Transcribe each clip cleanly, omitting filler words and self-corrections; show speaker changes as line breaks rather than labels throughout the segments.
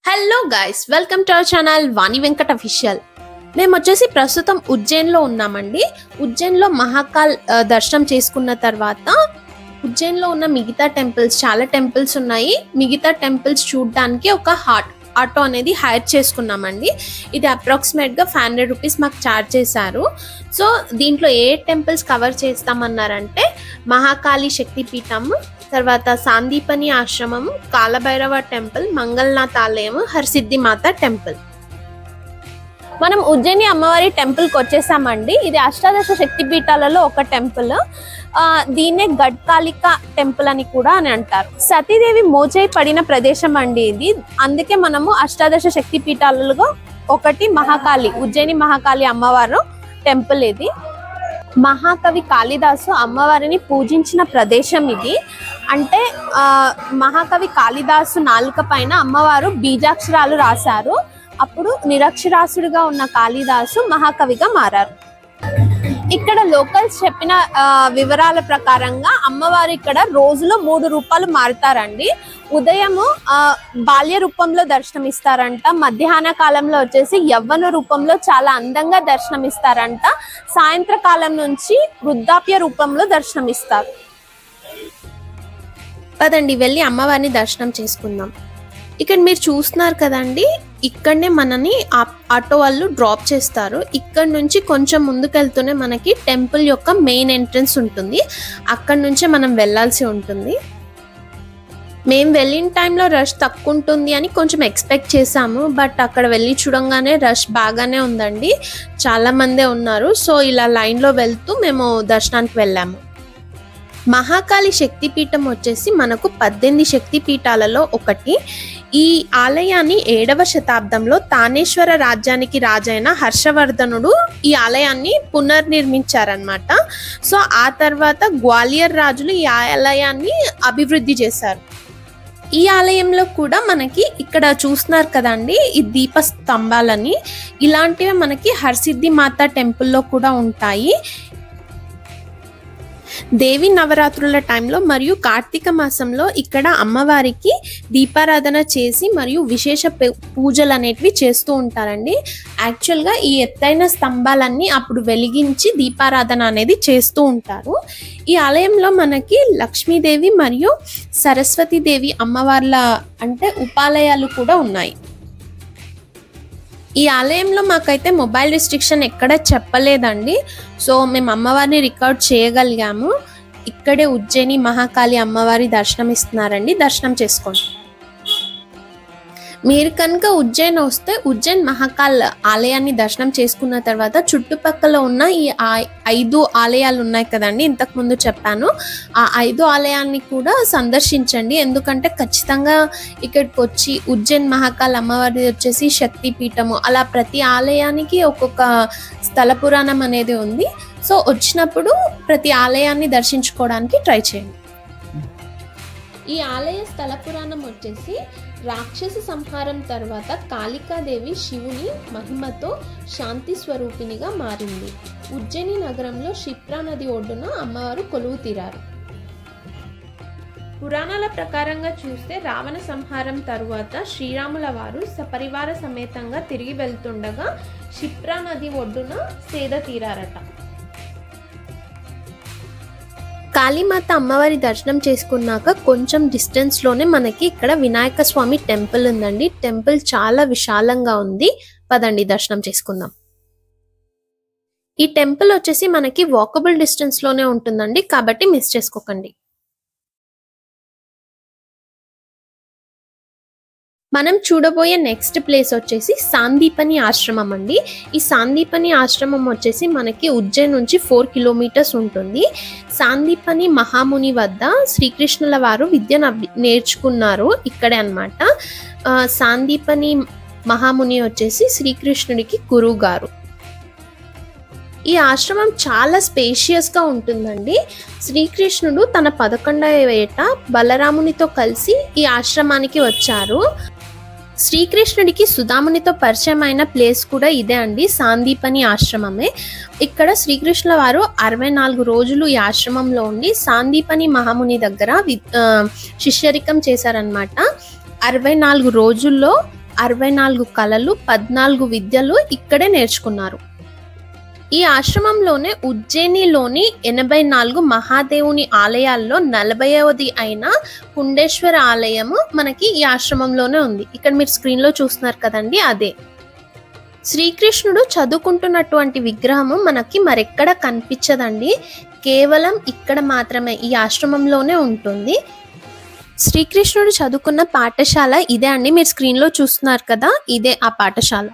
Hello guys, welcome to our channel Vani Venkat official. మేము వచ్చేసి ప్రస్తుతం ఉజ్జయిన్లో ఉన్నామండి. ఉజ్జయిన్లో మహాకాల్ దర్శనం చేసుకున్న తర్వాత ఉజ్జయిన్లో ఉన్న మిగతా టెంపుల్స్, చాలా టెంపుల్స్ ఉన్నాయి. మిగతా టెంపుల్స్ చూడడానికి ఒక ఆటో అనేది హైర్ చేసుకున్నామండి. ఇది అప్రాక్సిమేట్గా 500 రూపీస్ మాకు ఛార్జ్ చేశారు. సో దీంట్లో ఏ టెంపుల్స్ కవర్ చేస్తామన్నారంటే మహాకాళి శక్తిపీఠం, తర్వాత సాందీపని ఆశ్రమం, కాలభైరవ టెంపుల్, మంగళనాథ్ ఆలయం, హర్సిద్ధి మాత టెంపుల్. మనం ఉజ్జయిని అమ్మవారి టెంపుల్కి వచ్చేసామండి. ఇది అష్టాదశ శక్తి పీఠాలలో ఒక టెంపుల్. దీన్నే గడ్కాలిక టెంపుల్ అని కూడా అని అంటారు. సతీదేవి మోచేయి పడిన ప్రదేశం అండి ఇది. అందుకే మనము అష్టాదశ శక్తి పీఠాలలో ఒకటి మహాకాళి, ఉజ్జయిని మహాకాళి అమ్మవారు టెంపుల్ ఇది. మహాకవి కాళిదాసు అమ్మవారిని పూజించిన ప్రదేశం ఇది. అంటే మహాకవి కాళిదాసు నాలుక పైన అమ్మవారు బీజాక్షరాలు రాశారు. అప్పుడు నిరక్షరాసుడిగా ఉన్న కాళిదాసు మహాకవిగా మారారు. ఇక్కడ లోకల్స్ చెప్పిన వివరాల ప్రకారంగా అమ్మవారు ఇక్కడ రోజులో 3 రూపాలు మారుతారండి. ఉదయము బాల్య రూపంలో దర్శనమిస్తారంట, మధ్యాహ్న కాలంలో వచ్చేసి యవ్వన రూపంలో చాలా అందంగా దర్శనమిస్తారంట, సాయంత్రకాలం నుంచి వృద్ధాప్య రూపంలో దర్శనమిస్తారు. పదండి వెళ్ళి అమ్మవారిని దర్శనం చేసుకుందాం. ఇక్కడ మీరు చూస్తున్నారు కదండి, ఇక్కడనే మనని ఆటో వాళ్ళు డ్రాప్ చేస్తారు. ఇక్కడ నుంచి కొంచెం ముందుకెళ్తూనే మనకి టెంపుల్ యొక్క మెయిన్ ఎంట్రన్స్ ఉంటుంది. అక్కడ నుంచే మనం వెళ్ళాల్సి ఉంటుంది. మేము వెళ్ళిన టైంలో రష్ తక్కువ ఉంటుంది అని కొంచెం ఎక్స్పెక్ట్ చేసాము. బట్ అక్కడ వెళ్ళి చూడంగానే రష్ బాగానే ఉందండి, చాలా మందే ఉన్నారు. సో ఇలా లైన్లో వెళ్తూ మేము దర్శనానికి వెళ్ళాము. మహాకాళి శక్తిపీఠం వచ్చేసి మనకు 18 శక్తిపీఠాలలో ఒకటి. ఈ ఆలయాన్ని 7వ శతాబ్దంలో తానేశ్వర రాజ్యానికి రాజైన హర్షవర్ధనుడు ఈ ఆలయాన్ని పునర్నిర్మించారనమాట. సో ఆ తర్వాత గ్వాలియర్ రాజులు ఈ ఆలయాన్ని అభివృద్ధి చేశారు. ఈ ఆలయంలో కూడా మనకి ఇక్కడ చూస్తున్నారు కదండి, ఈ దీప స్తంభాలని, ఇలాంటివి మనకి హర్సిద్ధి మాత టెంపుల్లో కూడా ఉంటాయి. దేవి నవరాత్రుల టైంలో మరియు కార్తీక మాసంలో ఇక్కడ అమ్మవారికి దీపారాధన చేసి మరియు విశేష పూజలు అనేటివి చేస్తూ ఉంటారండి. యాక్చువల్గా ఈ ఎత్తైన స్తంభాలన్నీ అప్పుడు వెలిగించి దీపారాధన అనేది చేస్తూ ఉంటారు. ఈ ఆలయంలో మనకి లక్ష్మీదేవి మరియు సరస్వతీదేవి అమ్మవార్ల అంటే ఉపాలయాలు కూడా ఉన్నాయి. ఈ ఆలయంలో మాకైతే మొబైల్ రిస్ట్రిక్షన్ ఎక్కడ చెప్పలేదండి. సో మేము అమ్మవారిని రికార్డ్ చేయగలిగాము. ఇక్కడే ఉజ్జయిని మహాకాళి అమ్మవారి దర్శనం ఇస్తున్నారండి, దర్శనం చేసుకోండి. మీరు కనుక ఉజ్జయిన్ వస్తే ఉజ్జయిన్ మహాకాల్ ఆలయాన్ని దర్శనం చేసుకున్న తర్వాత చుట్టుపక్కల ఉన్న ఈ 5 ఆలయాలు ఉన్నాయి కదండి, ఇంతకుముందు చెప్పాను. ఆ 5 ఆలయాన్ని కూడా సందర్శించండి. ఎందుకంటే ఖచ్చితంగా ఇక్కడికి వచ్చి ఉజ్జయిన్ మహాకాల్ అమ్మవారి వచ్చేసి శక్తిపీఠము, అలా ప్రతి ఆలయానికి ఒక్కొక్క స్థల పురాణం అనేది ఉంది. సో వచ్చినప్పుడు ప్రతి ఆలయాన్ని దర్శించుకోవడానికి ట్రై చేయండి. ఈ ఆలయ స్థల పురాణం వచ్చేసి రాక్షస సంహారం తర్వాత కాళికాదేవి శివుని మహిమతో శాంతి స్వరూపిణిగా మారింది. ఉజ్జయిని నగరంలో క్షిప్రా నది ఒడ్డున అమ్మవారు కొలువు తీరారు. పురాణాల ప్రకారంగా చూస్తే రావణ సంహారం తరువాత శ్రీరాముల వారు సపరివార సమేతంగా తిరిగి వెళ్తుండగా క్షిప్రా నది ఒడ్డున సేద తీరారట. కాళీమాత అమ్మవారి దర్శనం చేసుకున్నాక కొంచెం డిస్టెన్స్లోనే మనకి ఇక్కడ వినాయక స్వామి టెంపుల్ ఉందండి. టెంపుల్ చాలా విశాలంగా ఉంది. పదండి దర్శనం చేసుకుందాం. ఈ టెంపుల్ వచ్చేసి మనకి వాకబుల్ డిస్టెన్స్లోనే ఉంటుందండి, కాబట్టి మిస్ చేసుకోకండి. మనం చూడబోయే నెక్స్ట్ ప్లేస్ వచ్చేసి సాందీపని ఆశ్రమం అండి. ఈ సాందీపని ఆశ్రమం వచ్చేసి మనకి ఉజ్జయిన్ నుంచి 4 కిలోమీటర్స్ ఉంటుంది. సాందీపని మహాముని వద్ద శ్రీకృష్ణుల వారు విద్యను నేర్చుకున్నారు ఇక్కడే అన్నమాట. సాందీపని మహాముని వచ్చేసి శ్రీకృష్ణుడికి గురువు గారు. ఈ ఆశ్రమం చాలా స్పేషియస్గా ఉంటుందండి. శ్రీకృష్ణుడు తన 11వ ఏట బలరామునితో కలిసి ఈ ఆశ్రమానికి వచ్చారు. శ్రీకృష్ణుడికి సుధామునితో పరిచయం అయిన ప్లేస్ కూడా ఇదే అండి, సాందీపని ఆశ్రమమే. ఇక్కడ శ్రీకృష్ణుల వారు 64 రోజులు ఈ ఆశ్రమంలో ఉండి సాందీపని మహాముని దగ్గర శిష్యరికం చేశారనమాట. 64 రోజుల్లో 64 కళలు 14 విద్యలు ఇక్కడే నేర్చుకున్నారు. ఈ ఆశ్రమంలోనే ఉజ్జయినిలోని 84 మహాదేవుని ఆలయాల్లో 40వది అయిన కుండేశ్వర ఆలయము మనకి ఈ ఆశ్రమంలోనే ఉంది. ఇక్కడ మీరు స్క్రీన్లో చూస్తున్నారు కదండి, అదే శ్రీకృష్ణుడు చదువుకుంటున్నటువంటి విగ్రహము మనకి మరెక్కడ కనిపించదండి, కేవలం ఇక్కడ మాత్రమే ఈ ఆశ్రమంలోనే ఉంటుంది. శ్రీకృష్ణుడు చదువుకున్న పాఠశాల ఇదే అండి, మీరు స్క్రీన్లో చూస్తున్నారు కదా, ఇదే ఆ పాఠశాల.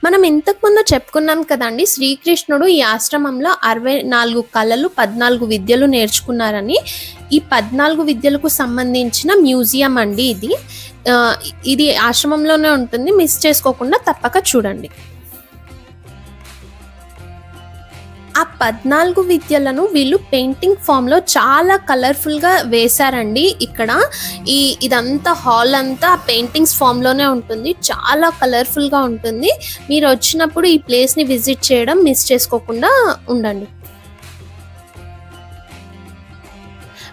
మనం ఇంతకుముందు చెప్పుకున్నాం కదండి, శ్రీకృష్ణుడు ఈ ఆశ్రమంలో 64 కళలు 14 విద్యలు నేర్చుకున్నారని. ఈ 14 విద్యలకు సంబంధించిన మ్యూజియం అండి ఇది ఆశ్రమంలోనే ఉంటుంది, మిస్ చేసుకోకుండా తప్పక చూడండి. ఆ 14 విద్యలను వీళ్ళు పెయింటింగ్ ఫామ్ లో చాలా కలర్ఫుల్ గా వేశారండి. ఇక్కడ ఇదంతా హాల్ అంతా పెయింటింగ్స్ ఫామ్ లోనే ఉంటుంది, చాలా కలర్ఫుల్ గా ఉంటుంది. మీరు వచ్చినప్పుడు ఈ ప్లేస్ ని విజిట్ చేయడం మిస్ చేసుకోకుండా ఉండండి.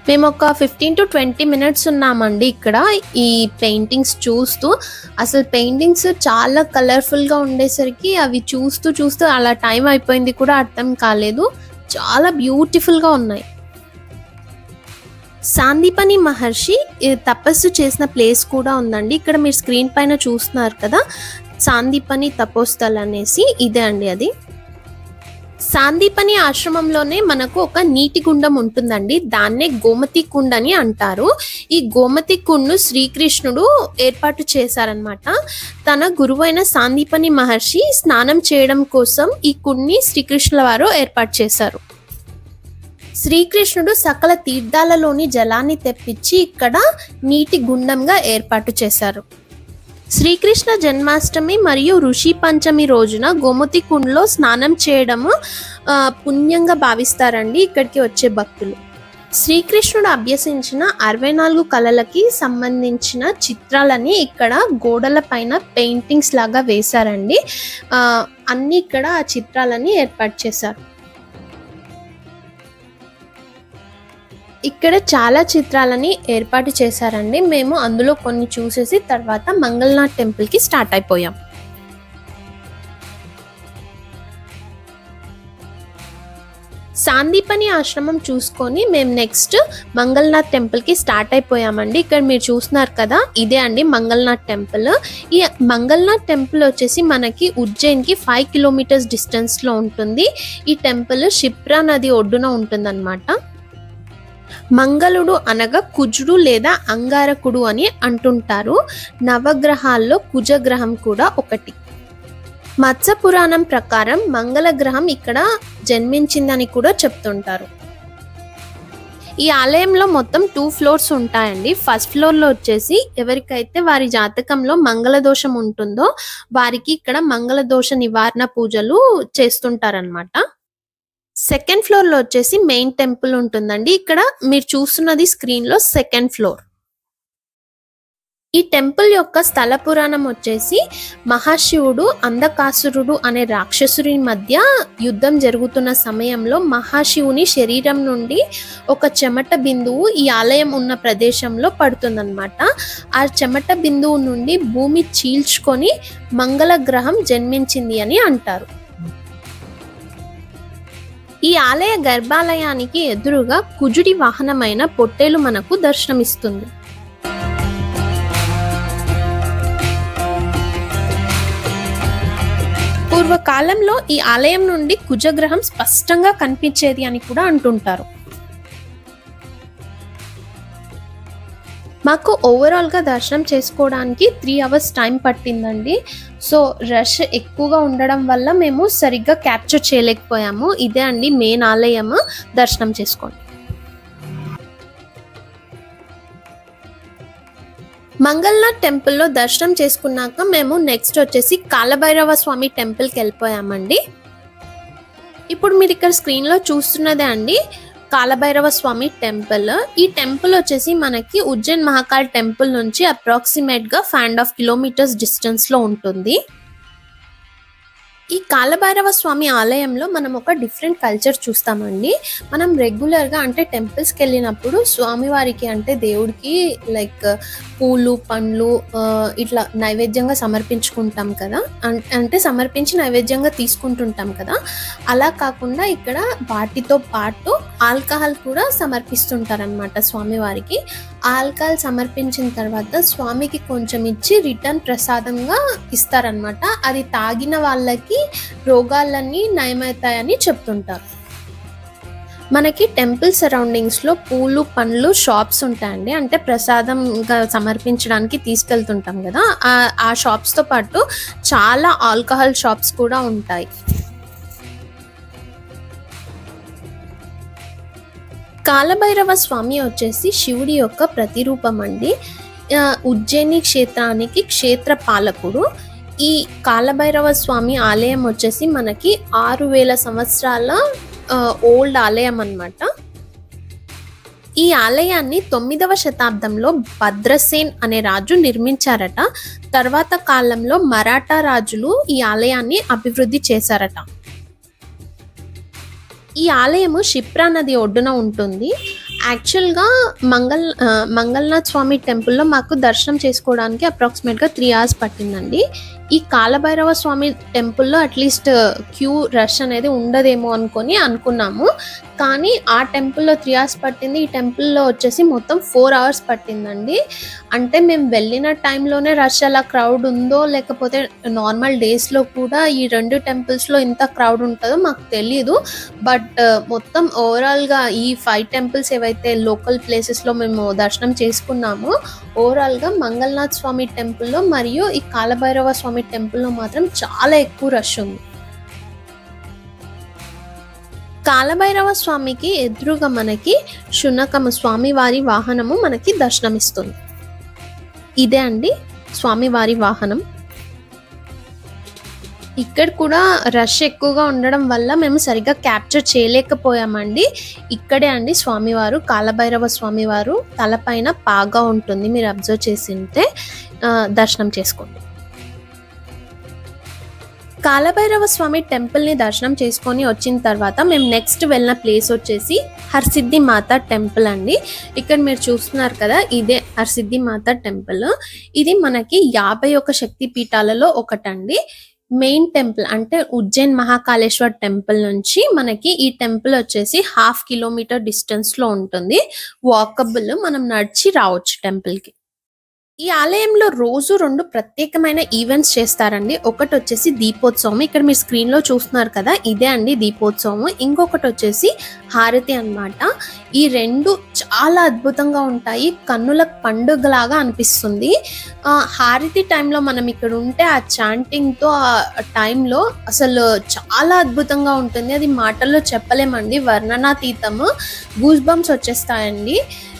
మేము ఒక 15 to 20 minutes ఉన్నామండి ఇక్కడ ఈ పెయింటింగ్స్ చూస్తూ. అసలు పెయింటింగ్స్ చాలా కలర్ఫుల్గా ఉండేసరికి అవి చూస్తూ అలా టైం అయిపోయింది కూడా అర్థం కాలేదు, చాలా బ్యూటిఫుల్గా ఉన్నాయి. సాందీపని మహర్షి తపస్సు చేసిన ప్లేస్ కూడా ఉందండి. ఇక్కడ మీరు స్క్రీన్ పైన చూస్తున్నారు కదా, సాందీపని తపోస్థల్ అనేసి, ఇదే అండి అది. సాందీపని ఆశ్రమంలోనే మనకు ఒక నీటి గుండం ఉంటుందండి, దాన్నే గోమతి కుండ్ అని అంటారు. ఈ గోమతి కుండ్ను శ్రీకృష్ణుడు ఏర్పాటు చేశారనమాట. తన గురువైన సాందీపని మహర్షి స్నానం చేయడం కోసం ఈ కుండ్ని శ్రీకృష్ణుల వారు ఏర్పాటు చేశారు. శ్రీకృష్ణుడు సకల తీర్థాలలోని జలాన్ని తెప్పించి ఇక్కడ నీటి గుండంగా ఏర్పాటు చేశారు. శ్రీకృష్ణ జన్మాష్టమి మరియు ఋషి పంచమి రోజున గోమతి కుండ్లో స్నానం చేయడము పుణ్యంగా భావిస్తారండి ఇక్కడికి వచ్చే భక్తులు. శ్రీకృష్ణుడు అభ్యసించిన 64 కళలకి సంబంధించిన చిత్రాలని ఇక్కడ గోడల పైన పెయింటింగ్స్ లాగా వేశారండి. అన్ని ఇక్కడ ఆ చిత్రాలని ఏర్పాటు చేశారు. ఇక్కడ చాలా చిత్రాలని ఏర్పాటు చేశారండి. మేము అందులో కొన్ని చూసేసి తర్వాత మంగళనాథ్ టెంపుల్కి స్టార్ట్ అయిపోయాం. సాందీపని ఆశ్రమం చూసుకొని మేము నెక్స్ట్ మంగళనాథ్ టెంపుల్కి స్టార్ట్ అయిపోయామండి. ఇక్కడ మీరు చూస్తున్నారు కదా, ఇదే అండి మంగళనాథ్ టెంపుల్. ఈ మంగళనాథ్ టెంపుల్ వచ్చేసి మనకి ఉజ్జయిన్కి 5 kilometers డిస్టెన్స్లో ఉంటుంది. ఈ టెంపుల్ క్షిప్రా నది ఒడ్డున ఉంటుందన్నమాట. మంగళుడు అనగా కుజుడు లేదా అంగారకుడు అని అంటుంటారు. నవగ్రహాల్లో కుజగ్రహం కూడా ఒకటి. మత్స్య పురాణం ప్రకారం మంగళ గ్రహం ఇక్కడ జన్మించిందని కూడా చెప్తుంటారు. ఈ ఆలయంలో మొత్తం 2 floors ఉంటాయండి. ఫస్ట్ ఫ్లోర్లో వచ్చేసి ఎవరికైతే వారి జాతకంలో మంగళ దోషం ఉంటుందో వారికి ఇక్కడ మంగళ దోష నివారణ పూజలు చేస్తుంటారనమాట. సెకండ్ ఫ్లోర్లో వచ్చేసి మెయిన్ టెంపుల్ ఉంటుందండి. ఇక్కడ మీరు చూస్తున్నది స్క్రీన్లో సెకండ్ ఫ్లోర్. ఈ టెంపుల్ యొక్క స్థల పురాణం వచ్చేసి మహాశివుడు అంధకాసురుడు అనే రాక్షసుని మధ్య యుద్ధం జరుగుతున్న సమయంలో మహాశివుని శరీరం నుండి ఒక చెమట బిందువు ఈ ఆలయం ఉన్న ప్రదేశంలో పడుతుందన్నమాట. ఆ చెమట బిందువు నుండి భూమి చీల్చుకొని మంగళ గ్రహం జన్మించింది అని అంటారు. ఈ ఆలయ గర్భాలయానికి ఎదురుగా కుజుడి వాహనమైన పొట్టేలు మనకు దర్శనమిస్తుంది. పూర్వకాలంలో ఈ ఆలయం నుండి కుజగ్రహం స్పష్టంగా కనిపించేది అని కూడా అంటుంటారు. మాకు ఓవరాల్గా దర్శనం చేసుకోవడానికి 3 hours టైం పట్టిందండి. సో రష్ ఎక్కువగా ఉండడం వల్ల మేము సరిగ్గా క్యాప్చర్ చేయలేకపోయాము. ఇదే అండి మెయిన్ ఆలయం, దర్శనం చేసుకోండి. మంగళనాథ్ టెంపుల్లో దర్శనం చేసుకున్నాక మేము నెక్స్ట్ వచ్చేసి కాలభైరవ స్వామి టెంపుల్కి వెళ్ళిపోయామండి. ఇప్పుడు మీరు ఇక్కడ స్క్రీన్లో చూస్తున్నదే అండి కాలభైరవ స్వామి టెంపుల్. ఈ టెంపుల్ వచ్చేసి మనకి ఉజ్జయిన్ మహాకాల్ టెంపుల్ నుంచి అప్రాక్సిమేట్గా 5.5 kilometers డిస్టెన్స్లో ఉంటుంది. ఈ కాలభైరవ స్వామి ఆలయంలో మనం ఒక డిఫరెంట్ కల్చర్ చూస్తామండి. మనం రెగ్యులర్‌గా అంటే టెంపుల్స్‌కి వెళ్ళినప్పుడు స్వామివారికి అంటే దేవుడికి లైక్ పూలు, పండ్లు ఇట్లా నైవేద్యంగా సమర్పించుకుంటాం కదా! అంటే సమర్పించి నైవేద్యంగా తీసుకుంటుంటాం కదా! అలా కాకుండా ఇక్కడ వాటితో పాటు ఆల్కహాల్ కూడా సమర్పిస్తుంటారనమాట స్వామివారికి. ఆల్కహాల్ సమర్పించిన తర్వాత స్వామికి కొంచెం ఇచ్చి రిటర్న్ ప్రసాదంగా ఇస్తారనమాట. అది తాగిన వాళ్ళకి రోగాలన్నీ నయమవుతాయని చెప్తుంటారు. మనకి టెంపుల్ సరౌండింగ్స్లో పూలు, పండ్లు షాప్స్ ఉంటాయండి. అంటే ప్రసాదంగా సమర్పించడానికి తీసుకెళ్తుంటాం కదా, ఆ షాప్స్తో పాటు చాలా ఆల్కహాల్ షాప్స్ కూడా ఉంటాయి. కాలభైరవ స్వామి వచ్చేసి శివుడి యొక్క ప్రతిరూపం అండి. ఉజ్జయిని క్షేత్రానికి క్షేత్ర పాలకుడు. ఈ కాలభైరవ స్వామి ఆలయం వచ్చేసి మనకి 6000 సంవత్సరాల ఓల్డ్ ఆలయం అన్నమాట. ఈ ఆలయాన్ని 9వ శతాబ్దంలో భద్రసేన్ అనే రాజు నిర్మించారట. తర్వాత కాలంలో మరాఠా రాజులు ఈ ఆలయాన్ని అభివృద్ధి చేశారట. ఈ ఆలయము షిప్రా నది ఒడ్డున ఉంటుంది. యాక్చువల్గా మంగళనాథ్ స్వామి టెంపుల్లో మాకు దర్శనం చేసుకోవడానికి అప్రాక్సిమేట్గా 3 hours పట్టిందండి. ఈ కాలభైరవ స్వామి టెంపుల్లో అట్లీస్ట్ క్యూ రష్ అనేది ఉండదేమో అనుకున్నాము. కానీ ఆ టెంపుల్లో 3 hours పట్టింది. ఈ టెంపుల్లో వచ్చేసి మొత్తం 4 hours పట్టిందండి. అంటే మేము వెళ్ళిన టైంలోనే రష్ అలా క్రౌడ్ ఉందో లేకపోతే నార్మల్ డేస్లో కూడా ఈ 2 టెంపుల్స్లో ఇంత క్రౌడ్ ఉంటుందో మాకు తెలియదు. బట్ మొత్తం ఓవరాల్గా ఈ 5 టెంపుల్స్ ఏవైతే లోకల్ ప్లేసెస్లో మేము దర్శనం చేసుకున్నామో ఓవరాల్గా మంగళనాథ్ స్వామి టెంపుల్లో మరియు ఈ కాలభైరవ స్వామి టెంపుల్లో మాత్రం చాలా ఎక్కువ రష్ ఉంది. కాలభైరవ స్వామికి ఎదురుగా మనకి శునకము స్వామివారి వాహనము మనకి దర్శనమిస్తుంది. ఇదే అండి స్వామివారి వాహనం. ఇక్కడ కూడా రష్ ఎక్కువగా ఉండడం వల్ల మేము సరిగ్గా క్యాప్చర్ చేయలేకపోయామండి. ఇక్కడే అండి స్వామివారు, కాలభైరవ స్వామివారు తలపైన పాగా ఉంటుంది. మీరు అబ్జర్వ్ చేసి ఉంటే దర్శనం చేసుకోండి. కాలభైరవ స్వామి టెంపుల్ని దర్శనం చేసుకొని వచ్చిన తర్వాత మేము నెక్స్ట్ వెళ్ళిన ప్లేస్ వచ్చేసి హర్సిద్ధి మాత టెంపుల్ అండి. ఇక్కడ మీరు చూస్తున్నారు కదా, ఇదే హర్సిద్ధి మాత టెంపుల్. ఇది మనకి 51 శక్తి పీఠాలలో ఒకటండి. మెయిన్ టెంపుల్ అంటే ఉజ్జయిన్ మహాకాళేశ్వర్ టెంపుల్ నుంచి మనకి ఈ టెంపుల్ వచ్చేసి 1/2 kilometer డిస్టెన్స్లో ఉంటుంది. వాకబుల్, మనం నడిచి రావచ్చు టెంపుల్కి. ఈ ఆలయంలో రోజు 2 ప్రత్యేకమైన ఈవెంట్స్ చేస్తారండి. ఒకటి వచ్చేసి దీపోత్సవం, ఇక్కడ మీరు స్క్రీన్లో చూస్తున్నారు కదా, ఇదే అండి దీపోత్సవం. ఇంకొకటి వచ్చేసి హారతి అన్నమాట. ఈ 2 చాలా అద్భుతంగా ఉంటాయి, కన్నులకు పండుగలాగా అనిపిస్తుంది. హారతి టైంలో మనం ఇక్కడ ఉంటే ఆ చాంటింగ్తో ఆ టైంలో అసలు చాలా అద్భుతంగా ఉంటుంది. అది మాటల్లో చెప్పలేమండి, వర్ణనాతీతము. గూస్ బంప్స్ వచ్చేస్తాయండి.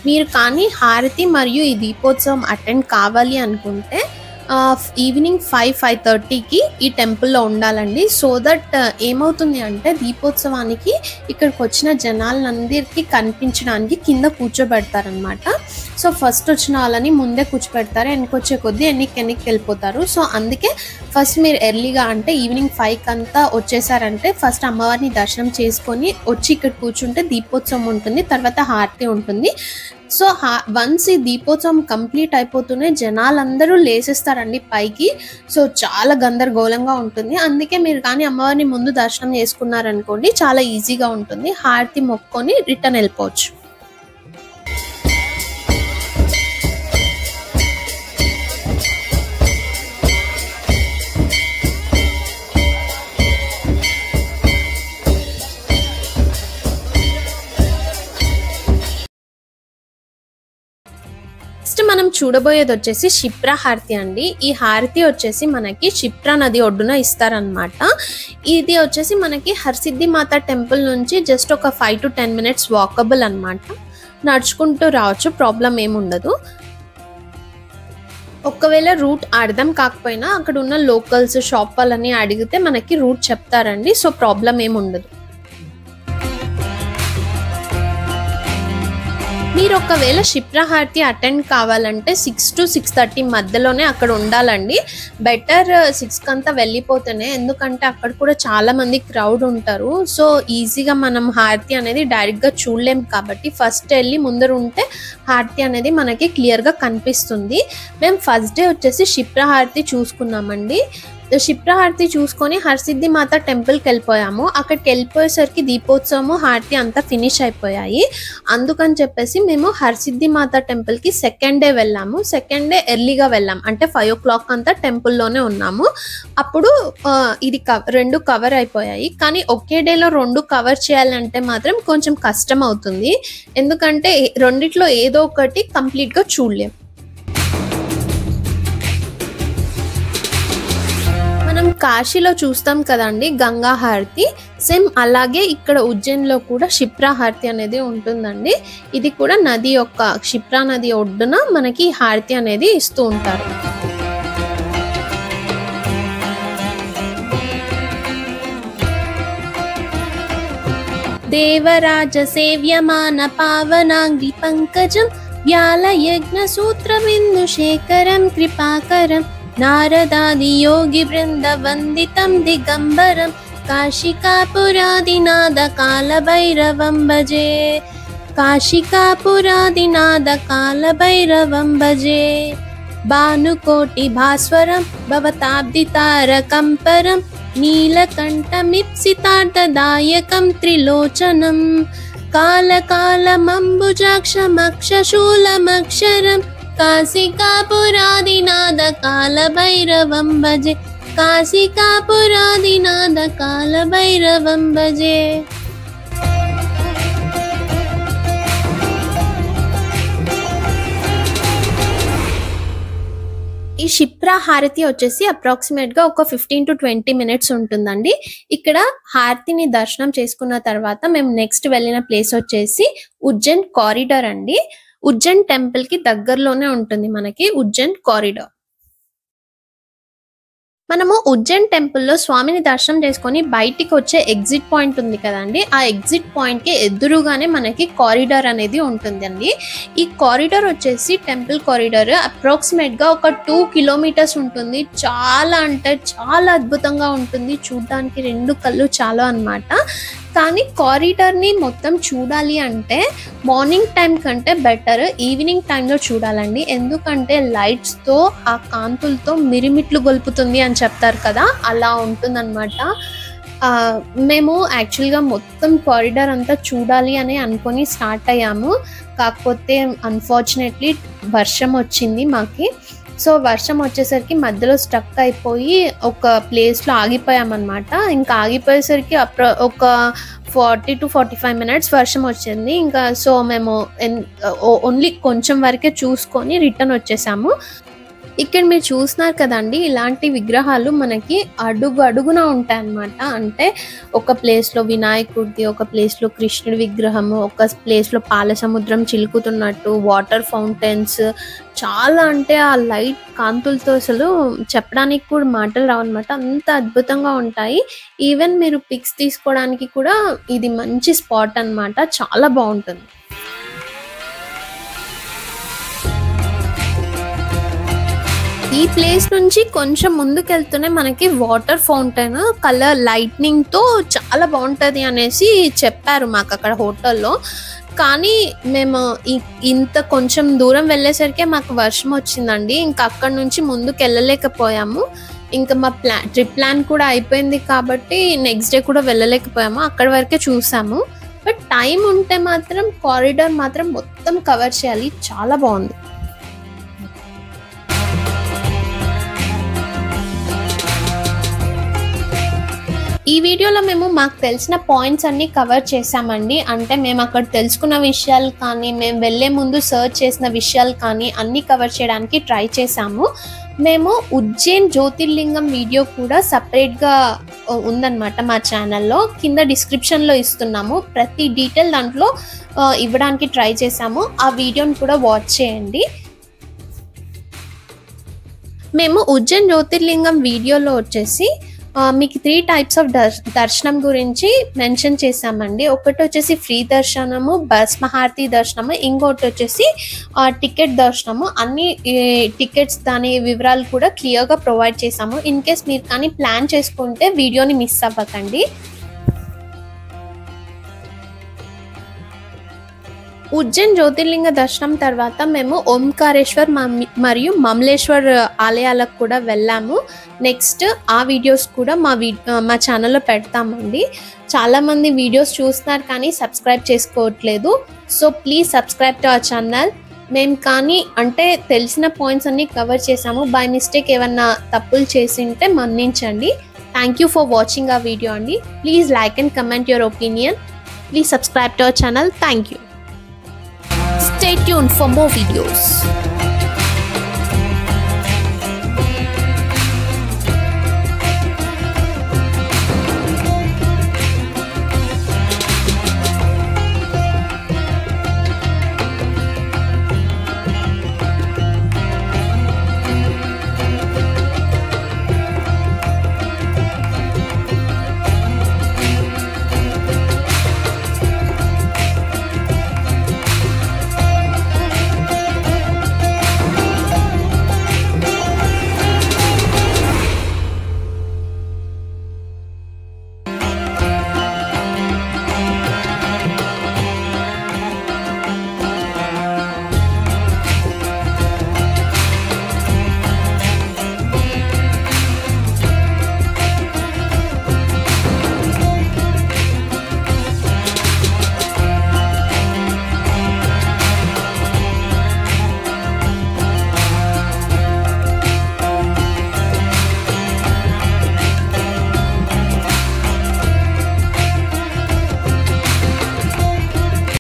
మీరు కానీ హారతి మరియు ఈ దీపోత్సవం అటెండ్ కావాలి అనుకుంటే ఈవినింగ్ 5-5:30కి ఈ టెంపుల్లో ఉండాలండి. సో దట్ ఏమవుతుంది అంటే దీపోత్సవానికి ఇక్కడికి వచ్చిన జనాలందరికీ కనిపించడానికి కింద కూర్చోబెడతారనమాట. సో ఫస్ట్ వచ్చిన వాళ్ళని ముందే కూర్చోబెడతారు, వెనకొచ్చే కొద్దీ వెనక్కి వెళ్ళిపోతారు. సో అందుకే ఫస్ట్ మీరు ఎర్లీగా అంటే ఈవినింగ్ 5కి అంతా వచ్చేసారంటే ఫస్ట్ అమ్మవారిని దర్శనం చేసుకొని వచ్చి ఇక్కడ కూర్చుంటే దీపోత్సవం ఉంటుంది, తర్వాత హారతి ఉంటుంది. సో వన్స్ ఈ దీపోత్సవం కంప్లీట్ అయిపోతూనే జనాలందరూ లేసేస్తారండి పైకి. సో చాలా గందరగోళంగా ఉంటుంది. అందుకే మీరు కానీ అమ్మవారిని ముందు దర్శనం చేసుకున్నారనుకోండి చాలా ఈజీగా ఉంటుంది. హారతి మొక్కుకొని రిటర్న్ వెళ్ళిపోవచ్చు. నెక్స్ట్ మనం చూడబోయేది వచ్చేసి క్షిప్రా హారతి అండి. ఈ హారతి వచ్చేసి మనకి క్షిప్రా నది ఒడ్డున ఇస్తారనమాట. ఇది వచ్చేసి మనకి హర్సిద్ధి మాత టెంపుల్ నుంచి జస్ట్ ఒక 5 to 10 minutes వాకబుల్ అనమాట. నడుచుకుంటూ రావచ్చు, ప్రాబ్లం ఏముండదు. ఒకవేళ రూట్ అర్థం కాకపోయినా అక్కడ ఉన్న లోకల్స్ షాప్ వాళ్ళని అడిగితే మనకి రూట్ చెప్తారండి. సో ప్రాబ్లం ఏముండదు. మీరు ఒకవేళ క్షిప్ర హారతి అటెండ్ కావాలంటే 6 to 6:30 మధ్యలోనే అక్కడ ఉండాలండి. బెటర్ 6 కంతా వెళ్ళిపోతేనే, ఎందుకంటే అక్కడ కూడా చాలా మంది క్రౌడ్ ఉంటారు. సో ఈజీగా మనం హారతి అనేది డైరెక్ట్గా చూడలేం కాబట్టి ఫస్ట్ వెళ్ళి ముందర ఉంటే హారతి అనేది మనకి క్లియర్గా కనిపిస్తుంది. మేము ఫస్ట్ డే వచ్చేసి క్షిప్ర హారతి చూసుకున్నామండి. క్షిప్ర హారతి చూసుకొని హరసిద్ధి మాత టెంపుల్కి వెళ్ళిపోయాము. అక్కడికి వెళ్ళిపోయేసరికి దీపోత్సవము హారతి అంతా ఫినిష్ అయిపోయాయి. అందుకని చెప్పేసి మేము హరసిద్ధి మాత టెంపుల్కి సెకండ్ డే వెళ్ళాము. సెకండ్ డే ఎర్లీగా వెళ్ళాం, అంటే 5 o'clock అంతా టెంపుల్లోనే ఉన్నాము. అప్పుడు ఇది రెండు కవర్ అయిపోయాయి. కానీ ఒకే డేలో 2 కవర్ చేయాలంటే మాత్రం కొంచెం కష్టం అవుతుంది, ఎందుకంటే రెండిట్లో ఏదో ఒకటి కంప్లీట్గా చూడలేం. మనం కాశీలో చూస్తాం కదండి గంగా హారతి, సేమ్ అలాగే ఇక్కడ ఉజ్జయిన్లో కూడా క్షిప్ర హారతి అనేది ఉంటుందండి. ఇది కూడా నది యొక్క క్షిప్రా నది ఒడ్డున మనకి హారతి అనేది ఇస్తూ ఉంటారు. దేవరాజ సేవ్యమాన పావనాంగి పంకజం వ్యాలయజ్ఞ సూత్ర బిందు శేఖరం కృపాకరం నారదాది యోగి బృంద వందితం దిగంబరం కాశికాపురాదినాద కాలభైరవం భజే. కాశికాపురాదినాద కాలభైరవం భజే. భానుకోటి భాస్వరం భవతాబ్ది తారకం పరం నీలకంఠమిప్సితార్థదాయకం త్రిలోచనం కాలకాలమంబుజాక్షమక్షశూలమక్షరం కాశికాపురాదినాద కాలభైరవం భజే. కాశికాపురాదినాద కాలభైరవం భజే. ఈ క్షిప్ర హారతి వచ్చేసి అప్రాక్సిమేట్గా ఒక 15 to 20 minutes ఉంటుందండి. ఇక్కడ హారతిని దర్శనం చేసుకున్న తర్వాత మేము నెక్స్ట్ వెళ్ళిన ప్లేస్ వచ్చేసి ఉజ్జయిన్ కారిడార్ అండి. ఉజ్జయిన్ టెంపుల్ కి దగ్గరలోనే ఉంటుంది మనకి ఉజ్జయిన్ కారిడార్. మనము ఉజ్జయిన్ టెంపుల్లో స్వామిని దర్శనం చేసుకొని బయటికి వచ్చే ఎగ్జిట్ పాయింట్ ఉంది కదండి, ఆ ఎగ్జిట్ పాయింట్ కి ఎదురుగానే మనకి కారిడార్ అనేది ఉంటుందండి. ఈ కారిడార్ వచ్చేసి టెంపుల్ కారిడార్ అప్రాక్సిమేట్ గా ఒక 2 kilometers ఉంటుంది. చాలా అంటే చాలా అద్భుతంగా ఉంటుంది, చూడడానికి 2 కళ్ళు చాలా అన్నమాట. కానీ కారిడార్ ని మొత్తం చూడాలి అంటే మార్నింగ్ టైం కంటే బెటర్ ఈవినింగ్ టైంలో చూడాలండి, ఎందుకంటే లైట్స్ తో ఆ కాంతులతో మిరిమిట్లు గొలుపుతుంది అని చెప్తారు కదా, అలా ఉంటుందన్నమాట. మేము యాక్చువల్గా మొత్తం కారిడార్ అంతా చూడాలి అని అనుకొని స్టార్ట్ అయ్యాము. కాకపోతే అన్ఫార్చునేట్లీ వర్షం వచ్చింది మాకి. సో వర్షం వచ్చేసరికి మధ్యలో స్టక్ అయిపోయి ఒక ప్లేస్లో ఆగిపోయామన్నమాట. ఇంకా ఆగిపోయేసరికి ఒక 40 to 45 minutes వర్షం వచ్చింది. ఇంకా సో మేము ఓన్లీ కొంచెం వరకే చూసుకొని రిటర్న్ వచ్చేసాము. ఇక్కడ మీరు చూస్తున్నారు కదండి, ఇలాంటి విగ్రహాలు మనకి అడుగున ఉంటాయి అన్నమాట. అంటే ఒక ప్లేస్లో వినాయకుడిది, ఒక ప్లేస్లో కృష్ణుడి విగ్రహము, ఒక ప్లేస్లో పాల సముద్రం చిలుకుతున్నట్టు, వాటర్ ఫౌంటైన్స్, చాలా అంటే ఆ లైట్ కాంతులతో అసలు చెప్పడానికి కూడా మాటలు రావన్నమాట, అంత అద్భుతంగా ఉంటాయి. ఈవెన్ మీరు పిక్స్ తీసుకోవడానికి కూడా ఇది మంచి స్పాట్ అన్నమాట, చాలా బాగుంటుంది. ఈ ప్లేస్ నుంచి కొంచెం ముందుకెళ్తూనే మనకి వాటర్ ఫౌంటైన్ కలర్ లైట్నింగ్ తో చాలా బాగుంటది అనేసి చెప్పారు మాకు అక్కడ హోటల్లో. కానీ మేము ఇంత కొంచెం దూరం వెళ్ళేసరికి మాకు వర్షం వచ్చిందండి, ఇంకా అక్కడ నుంచి ముందుకు వెళ్ళలేకపోయాము. ఇంకా మా ట్రిప్ ప్లాన్ కూడా అయిపోయింది కాబట్టి నెక్స్ట్ డే కూడా వెళ్ళలేకపోయాము, అక్కడి వరకే చూసాము. బట్ టైం ఉంటే మాత్రం కారిడార్ మాత్రం మొత్తం కవర్ చేయాలి, చాలా బాగుంది. ఈ వీడియోలో మేము మాకు తెలిసిన పాయింట్స్ అన్ని కవర్ చేసామండి. అంటే మేము అక్కడ తెలుసుకున్న విషయాలు కానీ, మేము వెళ్ళే ముందు సర్చ్ చేసిన విషయాలు కానీ అన్ని కవర్ చేయడానికి ట్రై చేసాము. మేము ఉజ్జయిన్ జ్యోతిర్లింగం వీడియో కూడా సపరేట్గా ఉందన్నమాట మా ఛానల్లో, కింద డిస్క్రిప్షన్లో ఇస్తున్నాము. ప్రతి డీటెయిల్ దాంట్లో ఇవ్వడానికి ట్రై చేసాము, ఆ వీడియోని కూడా వాచ్ చేయండి. మేము ఉజ్జయిన్ జ్యోతిర్లింగం వీడియోలో వచ్చేసి మీకు 3 టైప్స్ ఆఫ్ దర్శనం గురించి మెన్షన్ చేశామండి. ఒకటి వచ్చేసి ఫ్రీ దర్శనము, భస్మహారతి దర్శనము, ఇంకోటి వచ్చేసి టికెట్ దర్శనము. అన్ని టికెట్స్ దాని వివరాలు కూడా క్లియర్గా ప్రొవైడ్ చేశాము. ఇన్ కేస్ మీరు కానీ ప్లాన్ చేసుకుంటే వీడియోని మిస్ అవ్వకండి. ఉజ్జయిన్ జ్యోతిర్లింగ దర్శనం తర్వాత మేము ఓంకారేశ్వర్ మరియు మమలేశ్వర్ ఆలయాలకు కూడా వెళ్ళాము. నెక్స్ట్ ఆ వీడియోస్ కూడా మా ఛానల్లో పెడతామండి. చాలామంది వీడియోస్ చూస్తున్నారు కానీ సబ్స్క్రైబ్ చేసుకోవట్లేదు. So please subscribe to our channel. మేము కానీ అంటే తెలిసిన పాయింట్స్ అన్నీ కవర్ చేసాము. బై మిస్టేక్ ఏమన్నా తప్పులు చేసింటే మన్నించండి. థ్యాంక్ యూ ఫర్ వాచింగ్ ఆ వీడియో అండి. Please like and comment your opinion. Please subscribe to our channel. Thank you. Stay tuned for more videos.